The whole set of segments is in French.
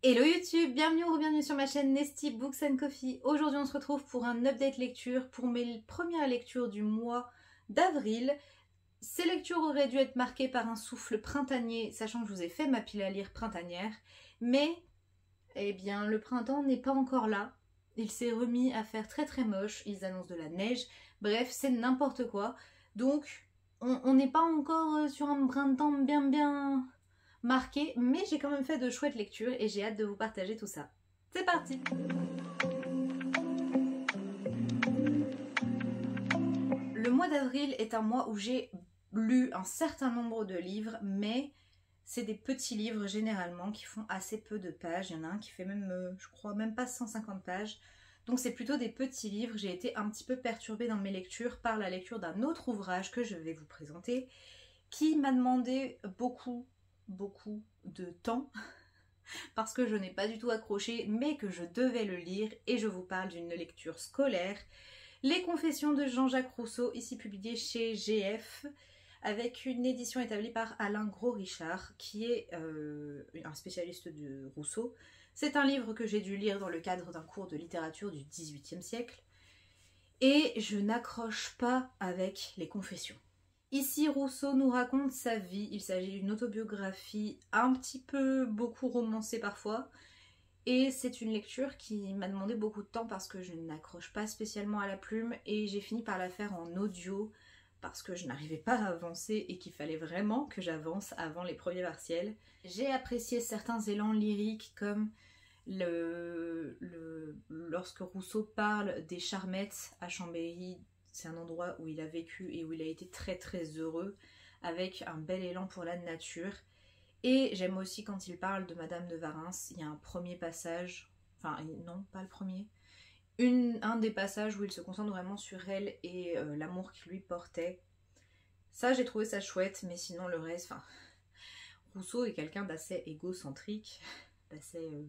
Hello YouTube, bienvenue ou bienvenue sur ma chaîne Nesty Books and Coffee. Aujourd'hui on se retrouve pour un update lecture pour mes premières lectures du mois d'avril. Ces lectures auraient dû être marquées par un souffle printanier, sachant que je vous ai fait ma pile à lire printanière. Mais, eh bien, le printemps n'est pas encore là. Il s'est remis à faire très moche, ils annoncent de la neige. Bref, c'est n'importe quoi. Donc, on n'est pas encore sur un printemps bien marqué, mais j'ai quand même fait de chouettes lectures et j'ai hâte de vous partager tout ça. C'est parti! Le mois d'avril est un mois où j'ai lu un certain nombre de livres, mais c'est des petits livres généralement qui font assez peu de pages. Il y en a un qui fait même, je crois, même pas 150 pages. Donc c'est plutôt des petits livres. J'ai été un petit peu perturbée dans mes lectures par la lecture d'un autre ouvrage que je vais vous présenter, qui m'a demandé beaucoup de temps parce que je n'ai pas du tout accroché mais que je devais le lire, et je vous parle d'une lecture scolaire, Les Confessions de Jean-Jacques Rousseau, ici publié chez GF avec une édition établie par Alain Gros-Richard qui est un spécialiste de Rousseau. C'est un livre que j'ai dû lire dans le cadre d'un cours de littérature du XVIIIe siècle et je n'accroche pas avec Les Confessions. Ici, Rousseau nous raconte sa vie. Il s'agit d'une autobiographie un petit peu beaucoup romancée parfois. Et c'est une lecture qui m'a demandé beaucoup de temps parce que je n'accroche pas spécialement à la plume. Et j'ai fini par la faire en audio parce que je n'arrivais pas à avancer et qu'il fallait vraiment que j'avance avant les premiers partiels. J'ai apprécié certains élans lyriques comme lorsque Rousseau parle des Charmettes à Chambéry. C'est un endroit où il a vécu et où il a été très heureux, avec un bel élan pour la nature. Et j'aime aussi quand il parle de Madame de Warens. Il y a un premier passage, enfin non, pas le premier, un des passages où il se concentre vraiment sur elle et l'amour qu'il lui portait. Ça, j'ai trouvé ça chouette, mais sinon le reste, enfin, Rousseau est quelqu'un d'assez égocentrique, d'assez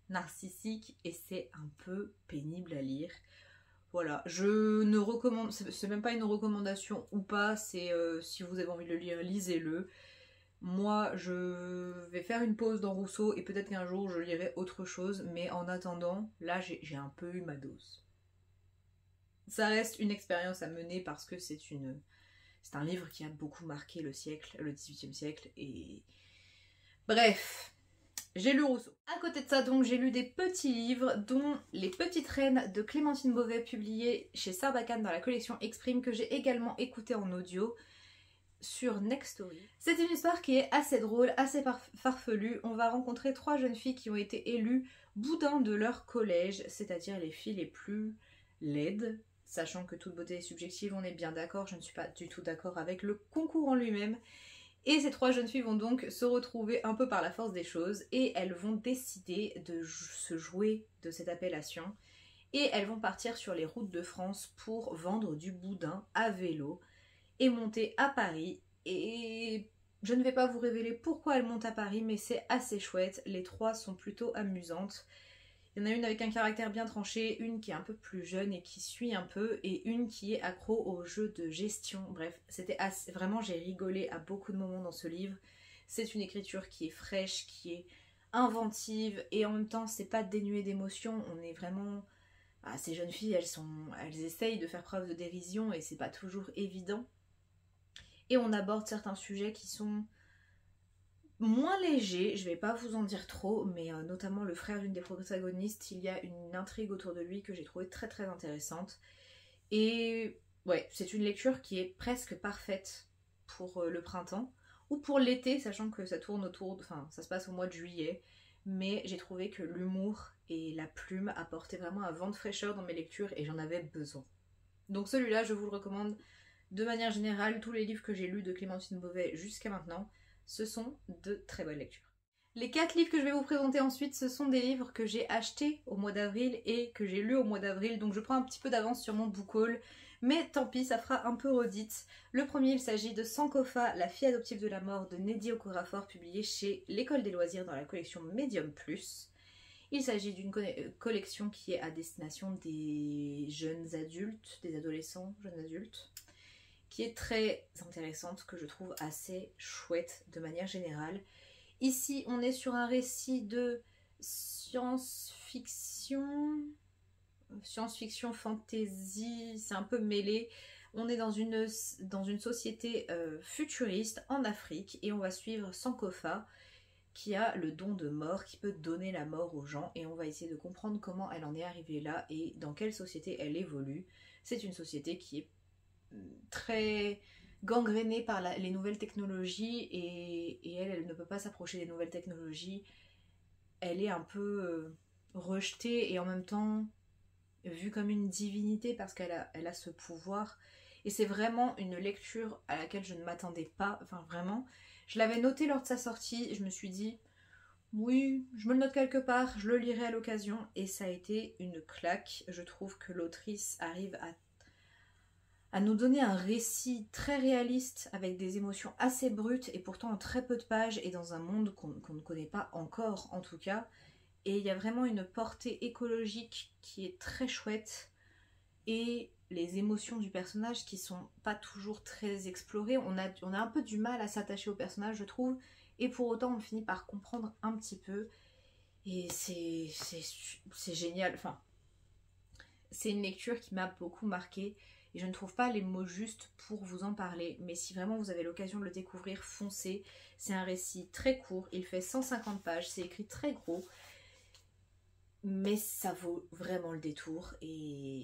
narcissique, et c'est un peu pénible à lire. Voilà, je ne recommande, c'est même pas une recommandation ou pas, c'est si vous avez envie de le lire, lisez-le. Moi, je vais faire une pause dans Rousseau et peut-être qu'un jour je lirai autre chose, mais en attendant, là j'ai un peu eu ma dose. Ça reste une expérience à mener parce que c'est un livre qui a beaucoup marqué le siècle, le XVIIIe siècle, et bref. J'ai lu Rousseau. À côté de ça, donc, j'ai lu des petits livres, dont Les Petites Reines de Clémentine Beauvais, publié chez Sarbacane dans la collection Exprime, que j'ai également écouté en audio sur Nextory. C'est une histoire qui est assez drôle, assez farfelue. On va rencontrer 3 jeunes filles qui ont été élues boudins de leur collège, c'est-à-dire les filles les plus laides. Sachant que toute beauté est subjective, on est bien d'accord, je ne suis pas du tout d'accord avec le concours en lui-même. Et ces 3 jeunes filles vont donc se retrouver un peu par la force des choses et elles vont décider de se jouer de cette appellation et elles vont partir sur les routes de France pour vendre du boudin à vélo et monter à Paris. Et je ne vais pas vous révéler pourquoi elles montent à Paris, mais c'est assez chouette. Les 3 sont plutôt amusantes. Il y en a une avec un caractère bien tranché, une qui est un peu plus jeune et qui suit un peu, et une qui est accro au jeu de gestion. Bref, c'était assez... Vraiment, j'ai rigolé à beaucoup de moments dans ce livre. C'est une écriture qui est fraîche, qui est inventive, et en même temps, c'est pas dénué d'émotion. On est vraiment... Ah, ces jeunes filles, elles essayent de faire preuve de dérision, et c'est pas toujours évident. Et on aborde certains sujets qui sont moins léger, je vais pas vous en dire trop, mais notamment le frère d'une des protagonistes, il y a une intrigue autour de lui que j'ai trouvé très intéressante. Et ouais, c'est une lecture qui est presque parfaite pour le printemps, ou pour l'été, sachant que ça tourne enfin ça se passe au mois de juillet, mais j'ai trouvé que l'humour et la plume apportaient vraiment un vent de fraîcheur dans mes lectures et j'en avais besoin. Donc celui-là, je vous le recommande de manière générale. Tous les livres que j'ai lus de Clémentine Beauvais jusqu'à maintenant, ce sont de très bonnes lectures. Les 4 livres que je vais vous présenter ensuite, ce sont des livres que j'ai achetés au mois d'avril et que j'ai lus au mois d'avril, donc je prends un petit peu d'avance sur mon book haul, mais tant pis, ça fera un peu redite. Le premier, il s'agit de Sankofa, la fille adoptive de la mort de Nnedi Okorafor, publié chez l'École des loisirs dans la collection Medium Plus. Il s'agit d'une collection qui est à destination des jeunes adultes, des adolescents, jeunes adultes, qui est très intéressante, que je trouve assez chouette de manière générale. Ici, on est sur un récit de science-fiction, fantasy, c'est un peu mêlé. On est dans une société futuriste en Afrique et on va suivre Sankofa qui a le don de mort, qui peut donner la mort aux gens, et on va essayer de comprendre comment elle en est arrivée là et dans quelle société elle évolue. C'est une société qui est très gangrénée par les nouvelles technologies et elle ne peut pas s'approcher des nouvelles technologies. Elle est un peu rejetée et en même temps vue comme une divinité parce qu'elle a ce pouvoir. Et c'est vraiment une lecture à laquelle je ne m'attendais pas, enfin vraiment. Je l'avais noté lors de sa sortie, je me suis dit, oui, je me le note quelque part, je le lirai à l'occasion, et ça a été une claque. Je trouve que l'autrice arrive à nous donner un récit très réaliste, avec des émotions assez brutes, et pourtant en très peu de pages, et dans un monde qu'on ne connaît pas encore en tout cas. Et il y a vraiment une portée écologique qui est très chouette, et les émotions du personnage qui sont pas toujours très explorées. On a un peu du mal à s'attacher au personnage, je trouve, et pour autant on finit par comprendre un petit peu, et c'est génial. Enfin, c'est une lecture qui m'a beaucoup marquée, et je ne trouve pas les mots justes pour vous en parler, mais si vraiment vous avez l'occasion de le découvrir, foncez. C'est un récit très court, il fait 150 pages, c'est écrit très gros, mais ça vaut vraiment le détour, et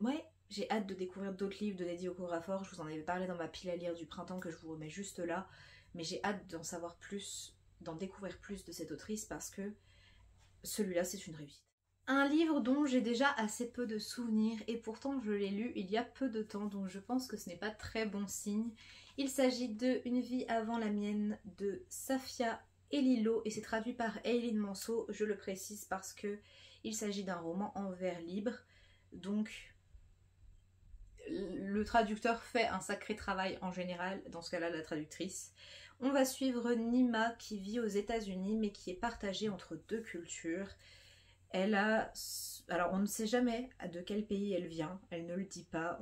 ouais, j'ai hâte de découvrir d'autres livres de Nnedi Okorafor. Je vous en avais parlé dans ma pile à lire du printemps que je vous remets juste là. Mais j'ai hâte d'en savoir plus, d'en découvrir plus de cette autrice parce que celui-là c'est une réussite. Un livre dont j'ai déjà assez peu de souvenirs et pourtant je l'ai lu il y a peu de temps, donc je pense que ce n'est pas très bon signe. Il s'agit de Une vie avant la mienne de Safia Elilo et c'est traduit par Eileen Manceau. Je le précise parce que il s'agit d'un roman en vers libre, donc le traducteur fait un sacré travail en général, dans ce cas-là la traductrice. On va suivre Nima qui vit aux États-Unis mais qui est partagée entre deux cultures. Elle a... Alors on ne sait jamais de quel pays elle vient, elle ne le dit pas,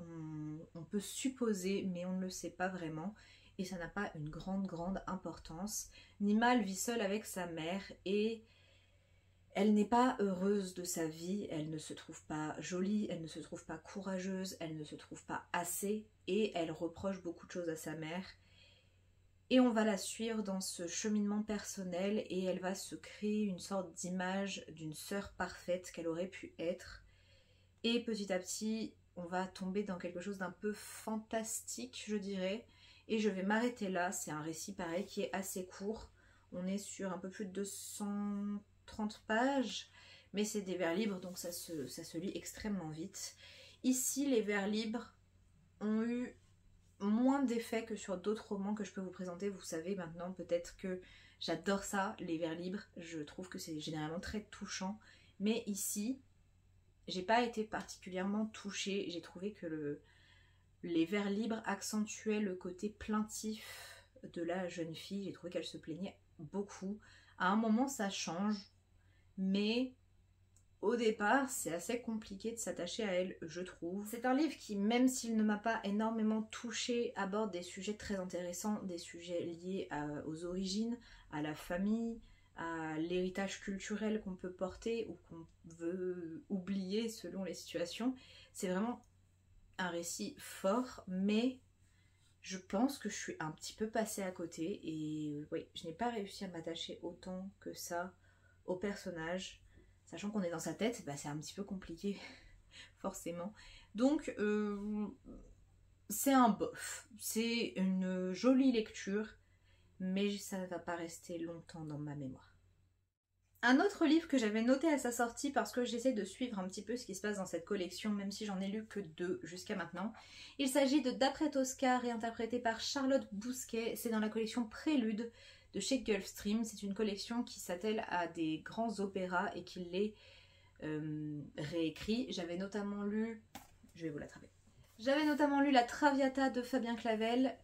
on peut supposer mais on ne le sait pas vraiment et ça n'a pas une grande importance. Nima elle vit seule avec sa mère et elle n'est pas heureuse de sa vie, elle ne se trouve pas jolie, elle ne se trouve pas courageuse, elle ne se trouve pas assez et elle reproche beaucoup de choses à sa mère. Et on va la suivre dans ce cheminement personnel et elle va se créer une sorte d'image d'une sœur parfaite qu'elle aurait pu être. Et petit à petit, on va tomber dans quelque chose d'un peu fantastique, je dirais. Et je vais m'arrêter là, c'est un récit pareil qui est assez court. On est sur un peu plus de 230 pages, mais c'est des vers libres, donc ça se lit extrêmement vite. Ici, les vers libres ont eu moins d'effet que sur d'autres romans que je peux vous présenter. Vous savez maintenant peut-être que j'adore ça, les vers libres. Je trouve que c'est généralement très touchant. Mais ici, j'ai pas été particulièrement touchée. J'ai trouvé que les vers libres accentuaient le côté plaintif de la jeune fille. J'ai trouvé qu'elle se plaignait beaucoup. À un moment, ça change. Mais au départ, c'est assez compliqué de s'attacher à elle, je trouve. C'est un livre qui, même s'il ne m'a pas énormément touchée, aborde des sujets très intéressants, des sujets liés aux origines, à la famille, à l'héritage culturel qu'on peut porter ou qu'on veut oublier selon les situations. C'est vraiment un récit fort, mais je pense que je suis un petit peu passée à côté et oui, je n'ai pas réussi à m'attacher autant que ça au personnage. Sachant qu'on est dans sa tête, bah c'est un petit peu compliqué, forcément. Donc, c'est un bof. C'est une jolie lecture, mais ça ne va pas rester longtemps dans ma mémoire. Un autre livre que j'avais noté à sa sortie, parce que j'essaie de suivre un petit peu ce qui se passe dans cette collection, même si j'en ai lu que 2 jusqu'à maintenant. Il s'agit de D'après Tosca, réinterprété par Charlotte Bousquet. C'est dans la collection Prélude de chez Gulfstream. C'est une collection qui s'attelle à des grands opéras et qui les réécrit. J'avais notamment lu... Je vais vous l'attraper. J'avais notamment lu La Traviata de Fabien Clavel,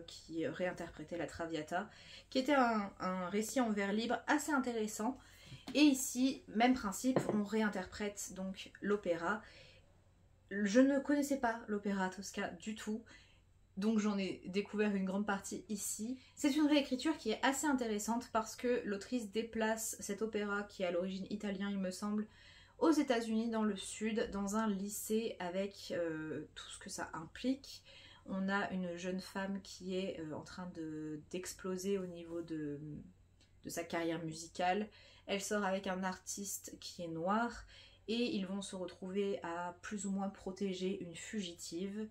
qui réinterprétait La Traviata, qui était un récit en vers libre assez intéressant. Et ici, même principe, on réinterprète donc l'opéra. Je ne connaissais pas l'opéra Tosca du tout. donc j'en ai découvert une grande partie ici. C'est une réécriture qui est assez intéressante parce que l'autrice déplace cet opéra, qui est à l'origine italien il me semble, aux États-Unis dans le sud, dans un lycée avec tout ce que ça implique. On a une jeune femme qui est en train d'exploser au niveau de sa carrière musicale. Elle sort avec un artiste qui est noir et ils vont se retrouver à plus ou moins protéger une fugitive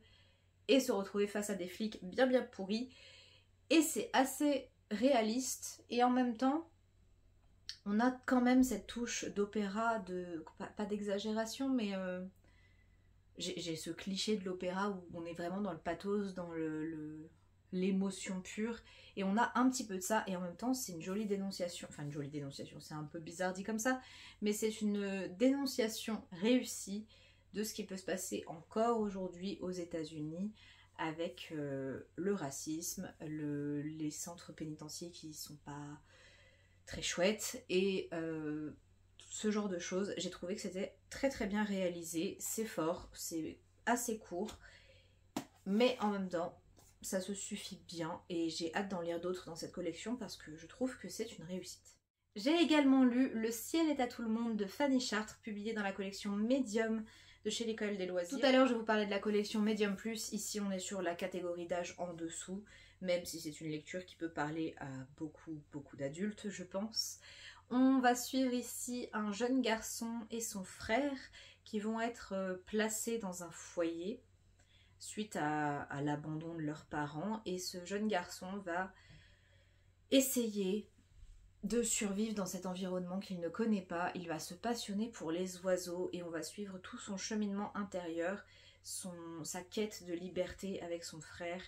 et se retrouver face à des flics bien pourris. Et c'est assez réaliste et en même temps on a quand même cette touche d'opéra, pas d'exagération, mais j'ai ce cliché de l'opéra où on est vraiment dans le pathos, dans l'émotion pure, et on a un petit peu de ça, et en même temps c'est une jolie dénonciation, enfin une jolie dénonciation, c'est un peu bizarre dit comme ça, mais c'est une dénonciation réussie de ce qui peut se passer encore aujourd'hui aux États-Unis avec le racisme, les centres pénitentiaires qui sont pas très chouettes, et ce genre de choses. J'ai trouvé que c'était très bien réalisé, c'est fort, c'est assez court, mais en même temps ça se suffit bien et j'ai hâte d'en lire d'autres dans cette collection parce que je trouve que c'est une réussite. J'ai également lu Le ciel est à tout le monde de Fanny Chartres, publié dans la collection Medium de chez l'École des loisirs. Tout à l'heure je vous parlais de la collection Medium Plus, ici on est sur la catégorie d'âge en dessous, même si c'est une lecture qui peut parler à beaucoup d'adultes je pense. On va suivre ici un jeune garçon et son frère qui vont être placés dans un foyer suite à l'abandon de leurs parents, et ce jeune garçon va essayer de survivre dans cet environnement qu'il ne connaît pas. Il va se passionner pour les oiseaux et on va suivre tout son cheminement intérieur, sa quête de liberté avec son frère,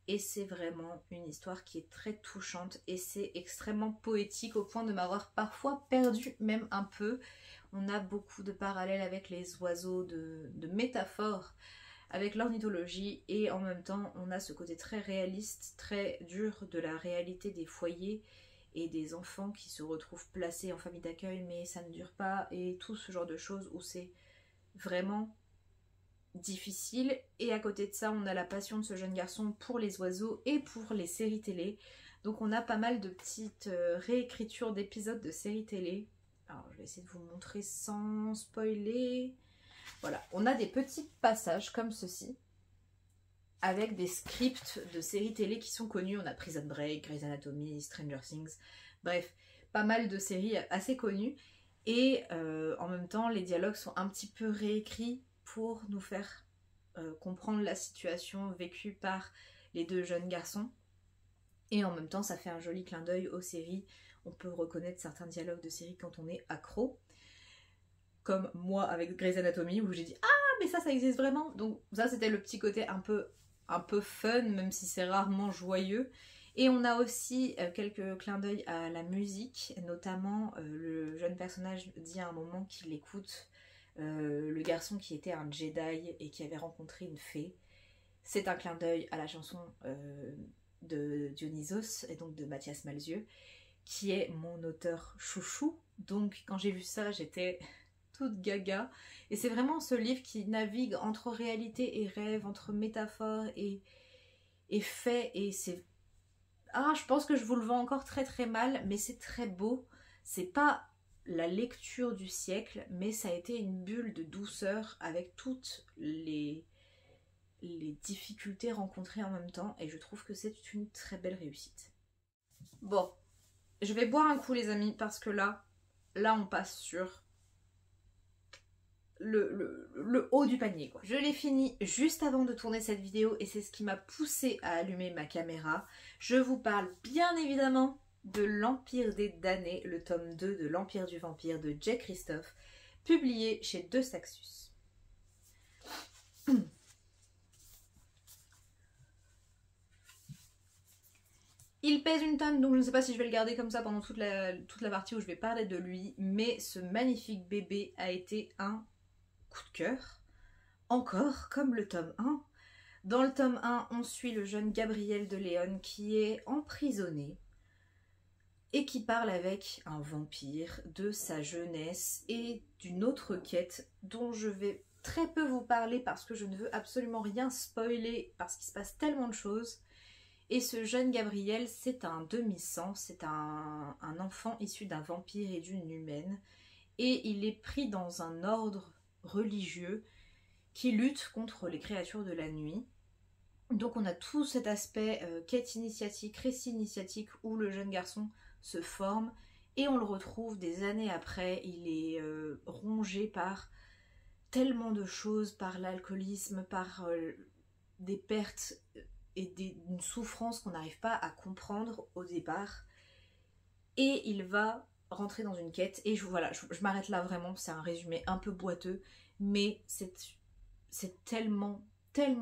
et c'est vraiment une histoire qui est très touchante et c'est extrêmement poétique au point de m'avoir parfois perdu même un peu. On a beaucoup de parallèles avec les oiseaux, de métaphores avec l'ornithologie, et en même temps on a ce côté très réaliste, très dur de la réalité des foyers et des enfants qui se retrouvent placés en famille d'accueil mais ça ne dure pas, et tout ce genre de choses où c'est vraiment difficile. Et à côté de ça on a la passion de ce jeune garçon pour les oiseaux et pour les séries télé, donc on a pas mal de petites réécritures d'épisodes de séries télé. Alors je vais essayer de vous montrer sans spoiler. Voilà, on a des petits passages comme ceci avec des scripts de séries télé qui sont connus. On a Prison Break, Grey's Anatomy, Stranger Things, bref, pas mal de séries assez connues. Et en même temps, les dialogues sont un petit peu réécrits pour nous faire comprendre la situation vécue par les deux jeunes garçons. Et en même temps, ça fait un joli clin d'œil aux séries. On peut reconnaître certains dialogues de séries quand on est accro. Comme moi avec Grey's Anatomy où j'ai dit « Ah, mais ça existe vraiment !» Donc ça, c'était le petit côté un peu fun, même si c'est rarement joyeux. Et on a aussi quelques clins d'œil à la musique, notamment le jeune personnage dit à un moment qu'il écoute le garçon qui était un Jedi et qui avait rencontré une fée. C'est un clin d'œil à la chanson de Dionysos, et donc de Mathias Malzieu, qui est mon auteur chouchou. Donc quand j'ai vu ça, j'étais toute gaga. Et c'est vraiment ce livre qui navigue entre réalité et rêve, entre métaphore et fait. Et c'est... Ah, je pense que je vous le vends encore très mal, mais c'est très beau. C'est pas la lecture du siècle, mais ça a été une bulle de douceur avec toutes les difficultés rencontrées en même temps, et je trouve que c'est une très belle réussite. Bon, je vais boire un coup les amis, parce que là on passe sur le haut du panier quoi. Je l'ai fini juste avant de tourner cette vidéo et c'est ce qui m'a poussée à allumer ma caméra. Je vous parle bien évidemment de L'Empire des damnés, le tome 2 de L'Empire du vampire de Jay Kristoff, publié chez De Saxus. Il pèse une tonne, donc je ne sais pas si je vais le garder comme ça pendant toute la partie où je vais parler de lui, mais ce magnifique bébé a été un coup de cœur, encore comme le tome 1. Dans le tome 1, on suit le jeune Gabriel de Leon qui est emprisonné et qui parle avec un vampire de sa jeunesse et d'une autre quête dont je vais très peu vous parler parce que je ne veux absolument rien spoiler parce qu'il se passe tellement de choses. Et ce jeune Gabriel, c'est un demi-sang, c'est un enfant issu d'un vampire et d'une humaine. Et il est pris dans un ordre religieux qui lutte contre les créatures de la nuit. Donc on a tout cet aspect quête initiatique, récit initiatique où le jeune garçon se forme et on le retrouve des années après. Il est rongé par tellement de choses, par l'alcoolisme, par des pertes et une souffrance qu'on n'arrive pas à comprendre au départ. Et il va rentrer dans une quête. Et voilà, je m'arrête là vraiment, c'est un résumé un peu boiteux, mais c'est tellement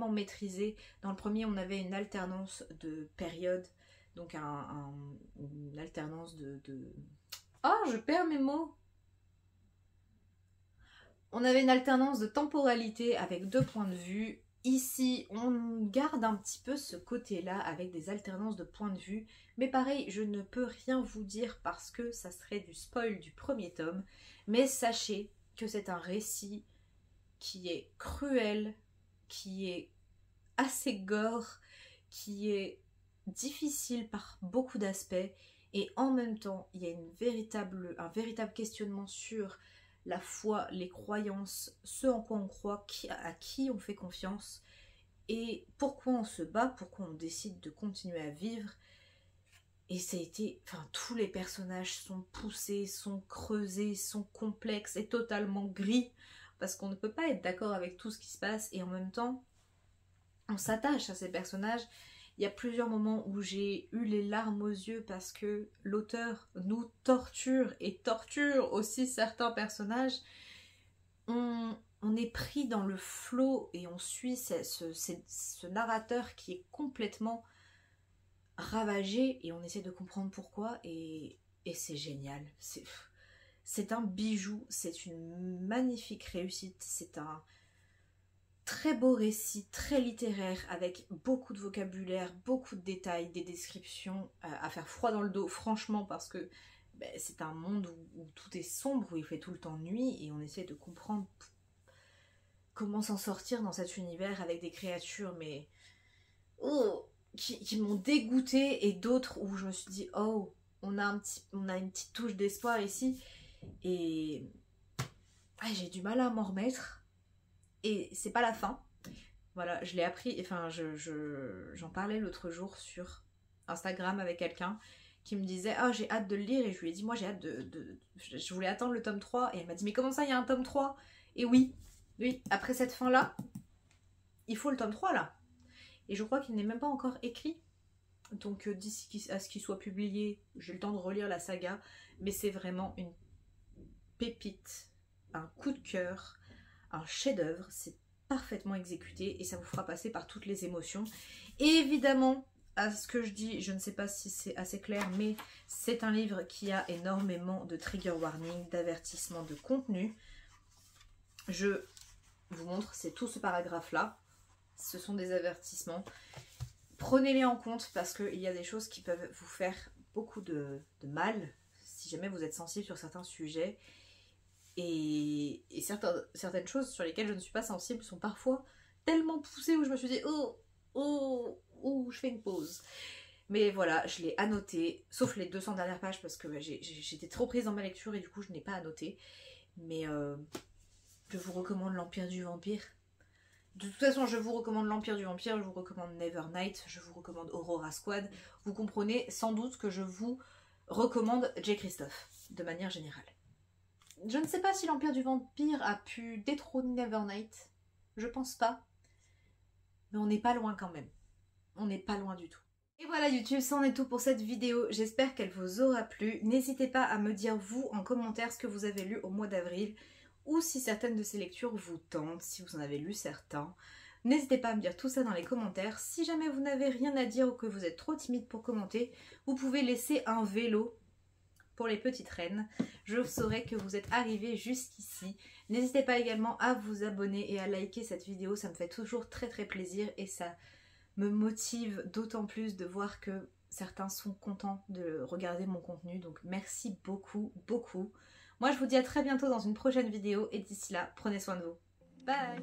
maîtrisé. Dans le premier, on avait une alternance de périodes, donc une alternance de... Oh, je perds mes mots. On avait une alternance de temporalité avec 2 points de vue. Ici, on garde un petit peu ce côté-là avec des alternances de points de vue. Mais pareil, je ne peux rien vous dire parce que ça serait du spoil du premier tome. Mais sachez que c'est un récit qui est cruel, qui est assez gore, qui est difficile par beaucoup d'aspects. Et en même temps, il y a un véritable questionnement sur la foi, les croyances, ce en quoi on croit, à qui on fait confiance et pourquoi on se bat, pourquoi on décide de continuer à vivre. Et ça a été, enfin, tous les personnages sont poussés, sont creusés, sont complexes et totalement gris parce qu'on ne peut pas être d'accord avec tout ce qui se passe et en même temps on s'attache à ces personnages. Il y a plusieurs moments où j'ai eu les larmes aux yeux parce que l'auteur nous torture et torture aussi certains personnages. On est pris dans le flot et on suit ce narrateur qui est complètement ravagé et on essaie de comprendre pourquoi et c'est génial. C'est un bijou, c'est une magnifique réussite, c'est un très beau récit, très littéraire, avec beaucoup de vocabulaire, beaucoup de détails, des descriptions à faire froid dans le dos, franchement, parce que c'est un monde où tout est sombre, où il fait tout le temps nuit, et on essaie de comprendre comment s'en sortir dans cet univers avec des créatures, mais qui m'ont dégoûtée, et d'autres où je me suis dit, oh, on a une petite touche d'espoir ici, et j'ai du mal à m'en remettre. Et c'est pas la fin. Voilà, je l'ai appris, enfin j'en parlais l'autre jour sur Instagram avec quelqu'un qui me disait « Ah, j'ai hâte de le lire » et je lui ai dit « Moi j'ai hâte je voulais attendre le tome 3 » et elle m'a dit « Mais comment ça, il y a un tome 3 ?» Et oui, après cette fin-là, il faut le tome 3 là. Et je crois qu'il n'est même pas encore écrit. Donc d'ici à ce qu'il soit publié, j'ai le temps de relire la saga. Mais c'est vraiment une pépite, un coup de cœur, un chef-d'œuvre, c'est parfaitement exécuté et ça vous fera passer par toutes les émotions. Et évidemment, à ce que je dis, je ne sais pas si c'est assez clair, mais c'est un livre qui a énormément de trigger warning, d'avertissements de contenu. Je vous montre, c'est tout ce paragraphe-là. Ce sont des avertissements. Prenez-les en compte parce qu'il y a des choses qui peuvent vous faire beaucoup de mal si jamais vous êtes sensible sur certains sujets. Et certaines choses sur lesquelles je ne suis pas sensible sont parfois tellement poussées où je me suis dit je fais une pause. Mais voilà, je l'ai annoté, sauf les 200 dernières pages parce que j'étais trop prise dans ma lecture et du coup je n'ai pas annoté. Mais je vous recommande l'Empire du Vampire. De toute façon, je vous recommande l'Empire du Vampire, je vous recommande Nevernight, je vous recommande Aurora Squad. Vous comprenez sans doute que je vous recommande J. Christophe, de manière générale. Je ne sais pas si l'Empire du Vampire a pu détrôner Nevernight. Je pense pas. Mais on n'est pas loin quand même. On n'est pas loin du tout. Et voilà YouTube, c'en est tout pour cette vidéo. J'espère qu'elle vous aura plu. N'hésitez pas à me dire vous en commentaire ce que vous avez lu au mois d'avril. Ou si certaines de ces lectures vous tentent, si vous en avez lu certains. N'hésitez pas à me dire tout ça dans les commentaires. Si jamais vous n'avez rien à dire ou que vous êtes trop timide pour commenter, vous pouvez laisser un vélo pour les petites reines. Je saurai que vous êtes arrivés jusqu'ici. N'hésitez pas également à vous abonner et à liker cette vidéo, ça me fait toujours très plaisir et ça me motive d'autant plus de voir que certains sont contents de regarder mon contenu, donc merci beaucoup. Moi je vous dis à très bientôt dans une prochaine vidéo et d'ici là, prenez soin de vous. Bye.